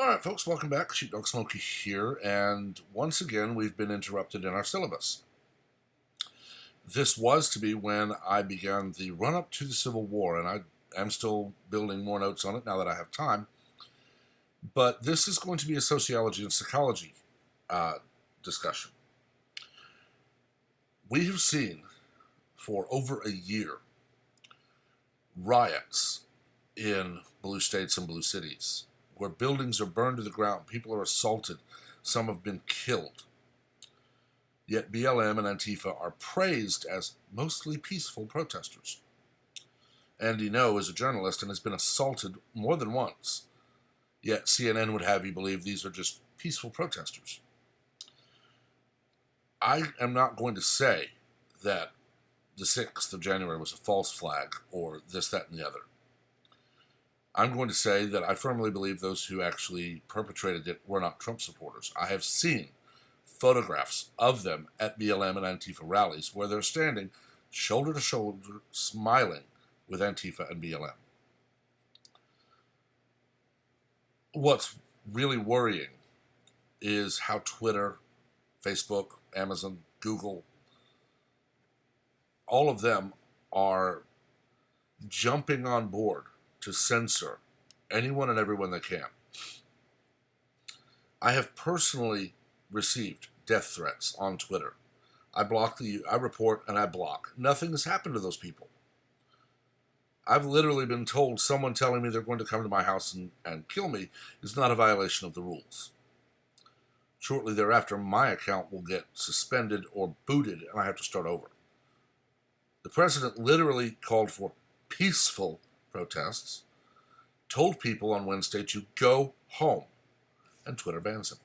All right, folks, welcome back. Sheepdog Smokey here, and once again, we've been interrupted in our syllabus. This was to be when I began the run-up to the Civil War, and I am still building more notes on it now that I have time. But this is going to be a sociology and psychology discussion. We have seen for over a year riots in blue states and blue cities, where buildings are burned to the ground, people are assaulted, some have been killed. Yet BLM and Antifa are praised as mostly peaceful protesters. Andy Ngo is a journalist and has been assaulted more than once, yet CNN would have you believe these are just peaceful protesters. I am not going to say that the 6th of January was a false flag or this, that, and the other. I'm going to say that I firmly believe those who actually perpetrated it were not Trump supporters. I have seen photographs of them at BLM and Antifa rallies where they're standing shoulder to shoulder, smiling with Antifa and BLM. What's really worrying is how Twitter, Facebook, Amazon, Google, all of them are jumping on board to censor anyone and everyone they can. I have personally received death threats on Twitter. I report and I block. Nothing has happened to those people. I've literally been told someone telling me they're going to come to my house and kill me is not a violation of the rules. Shortly thereafter, my account will get suspended or booted and I have to start over. The president literally called for peaceful protests, told people on Wednesday to go home, and Twitter bans him.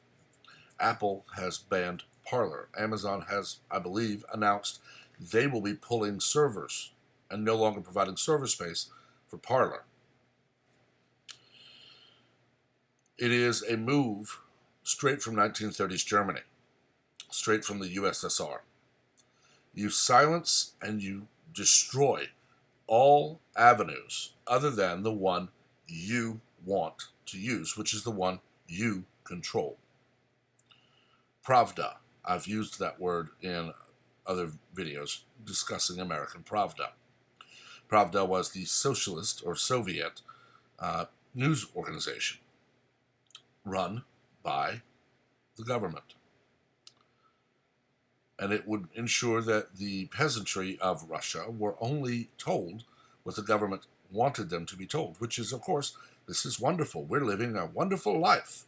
Apple has banned Parler. Amazon has, I believe, announced they will be pulling servers and no longer providing server space for Parler. It is a move straight from 1930s Germany, straight from the USSR. You silence and you destroy all avenues other than the one you want to use, which is the one you control. Pravda. I've used that word in other videos discussing American Pravda. Pravda was the socialist or Soviet news organization run by the government. And it would ensure that the peasantry of Russia were only told what the government wanted them to be told, which is, of course, this is wonderful. We're living a wonderful life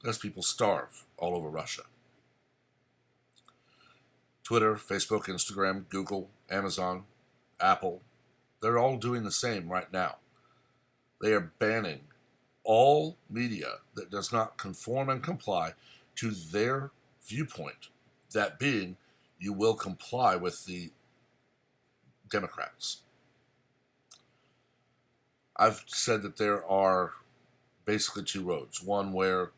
as people starve all over Russia. Twitter, Facebook, Instagram, Google, Amazon, Apple, they're all doing the same right now. They are banning all media that does not conform and comply to their viewpoint. That being, you will comply with the Democrats. I've said that there are basically two roads. One where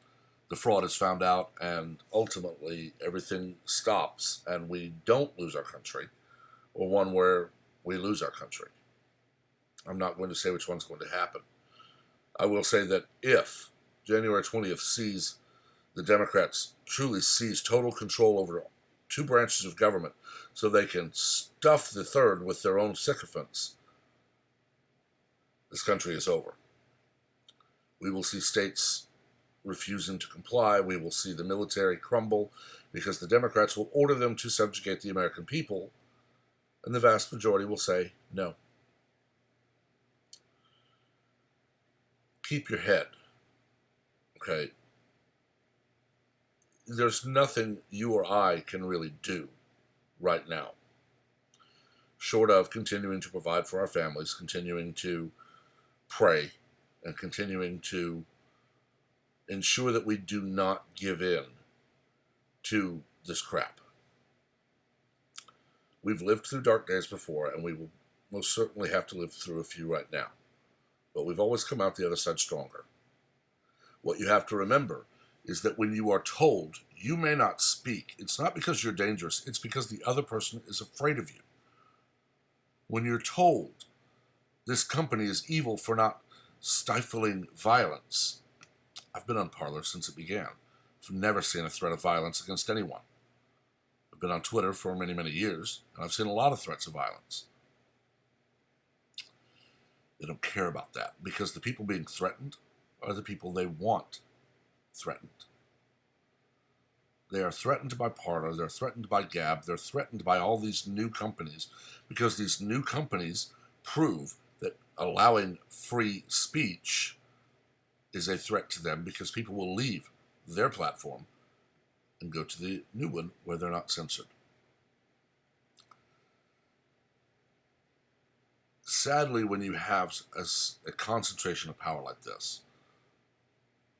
the fraud is found out and ultimately everything stops and we don't lose our country, or one where we lose our country. I'm not going to say which one's going to happen. I will say that if January 20th sees the Democrats truly seize total control over two branches of government so they can stuff the third with their own sycophants, this country is over. We will see states refusing to comply. We will see the military crumble because the Democrats will order them to subjugate the American people, and the vast majority will say no. Keep your head. Okay? There's nothing you or I can really do right now, short of continuing to provide for our families, continuing to pray, and continuing to ensure that we do not give in to this crap. We've lived through dark days before, and we will most certainly have to live through a few right now. But we've always come out the other side stronger. What you have to remember is that when you are told you may not speak, it's not because you're dangerous, it's because the other person is afraid of you. When you're told this company is evil for not stifling violence, I've been on Parler since it began. I've never seen a threat of violence against anyone. I've been on Twitter for many, many years, and I've seen a lot of threats of violence. They don't care about that because the people being threatened are the people they want threatened. They are threatened by Parler, they're threatened by Gab, they're threatened by all these new companies because these new companies prove that allowing free speech is a threat to them because people will leave their platform and go to the new one where they're not censored. Sadly, when you have a concentration of power like this,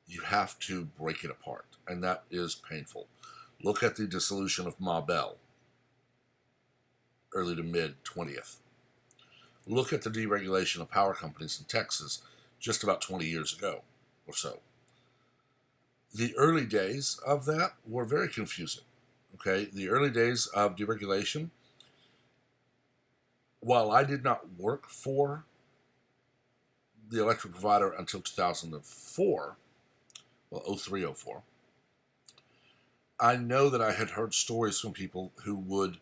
you have to break it apart, and that is painful. Look at the dissolution of Ma Bell, early to mid-20th. Look at the deregulation of power companies in Texas just about 20 years ago or so. The early days of that were very confusing. Okay, the early days of deregulation, while I did not work for the electric provider until 2004, well, 03, 04, I know that I had heard stories from people who would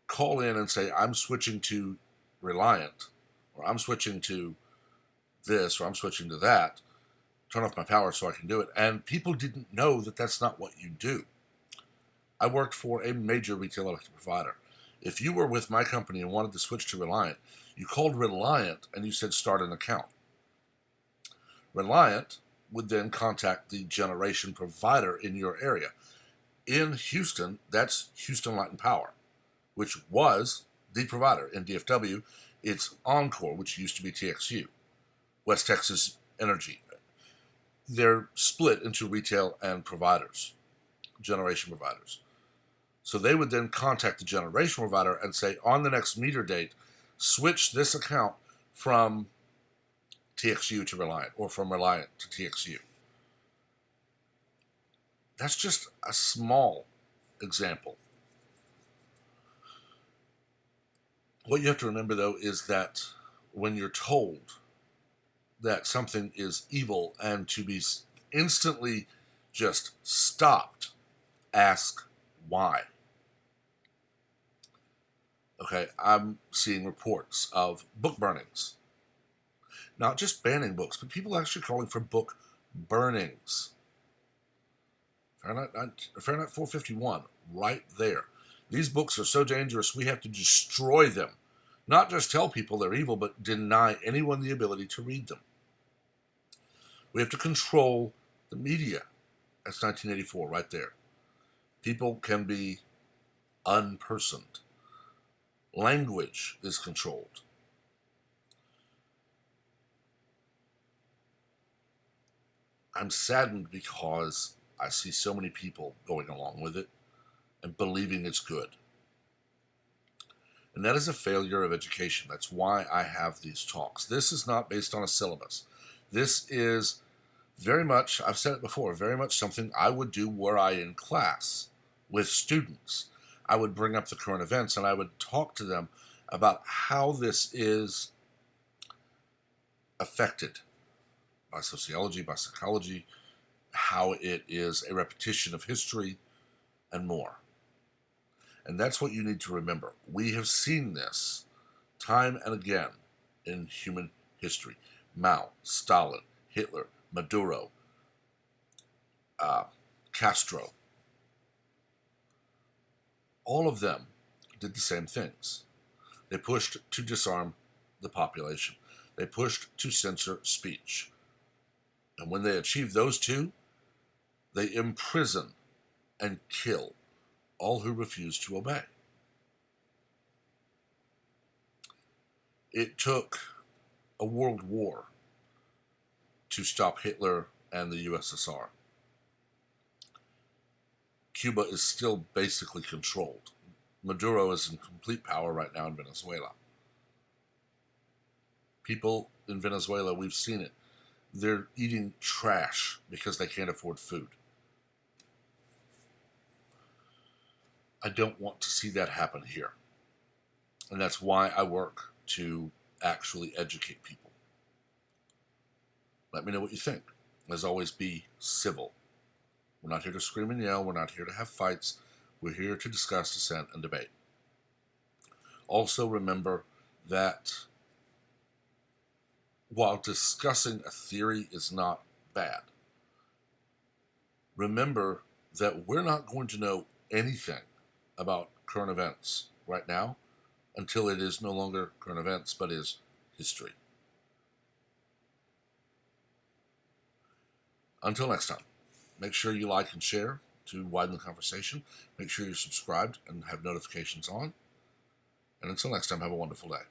call in and say, I'm switching to Reliant, or I'm switching to this, or I'm switching to that, turn off my power so I can do it. And people didn't know that that's not what you do. I worked for a major retail electric provider. If you were with my company and wanted to switch to Reliant, you called Reliant and you said start an account. Reliant would then contact the generation provider in your area. In Houston, that's Houston Light and Power, which was the provider. In DFW, it's Encore, which used to be TXU, West Texas Energy. They're split into retail and providers, generation providers. So they would then contact the generation provider and say, on the next meter date, switch this account from TXU to Reliant, or from Reliant to TXU. That's just a small example. What you have to remember, though, is that when you're told that something is evil and to be instantly just stopped, ask why. Okay, I'm seeing reports of book burnings. Not just banning books, but people actually calling for book burnings. Fahrenheit 451, right there. These books are so dangerous, we have to destroy them. Not just tell people they're evil, but deny anyone the ability to read them. We have to control the media. That's 1984, right there. People can be unpersoned. Language is controlled. I'm saddened because I see so many people going along with it and believing it's good. And that is a failure of education. That's why I have these talks. This is not based on a syllabus. This is very much, I've said it before, very much something I would do were I in class with students. I would bring up the current events and I would talk to them about how this is affected by sociology, by psychology, how it is a repetition of history, and more. And that's what you need to remember. We have seen this time and again in human history. Mao, Stalin, Hitler, Maduro, Castro. All of them did the same things. They pushed to disarm the population. They pushed to censor speech. And when they achieve those two, they imprison and kill all who refuse to obey. It took a world war to stop Hitler and the USSR. Cuba is still basically controlled. Maduro is in complete power right now in Venezuela. People in Venezuela, we've seen it. They're eating trash because they can't afford food. I don't want to see that happen here. And that's why I work to actually educate people. Let me know what you think. as always, be civil. We're not here to scream and yell. We're not here to have fights. We're here to discuss, dissent, and debate. Also remember that while discussing a theory is not bad, remember that we're not going to know anything about current events right now until it is no longer current events, but is history. Until next time, make sure you like and share to widen the conversation. Make sure you're subscribed and have notifications on. And until next time, have a wonderful day.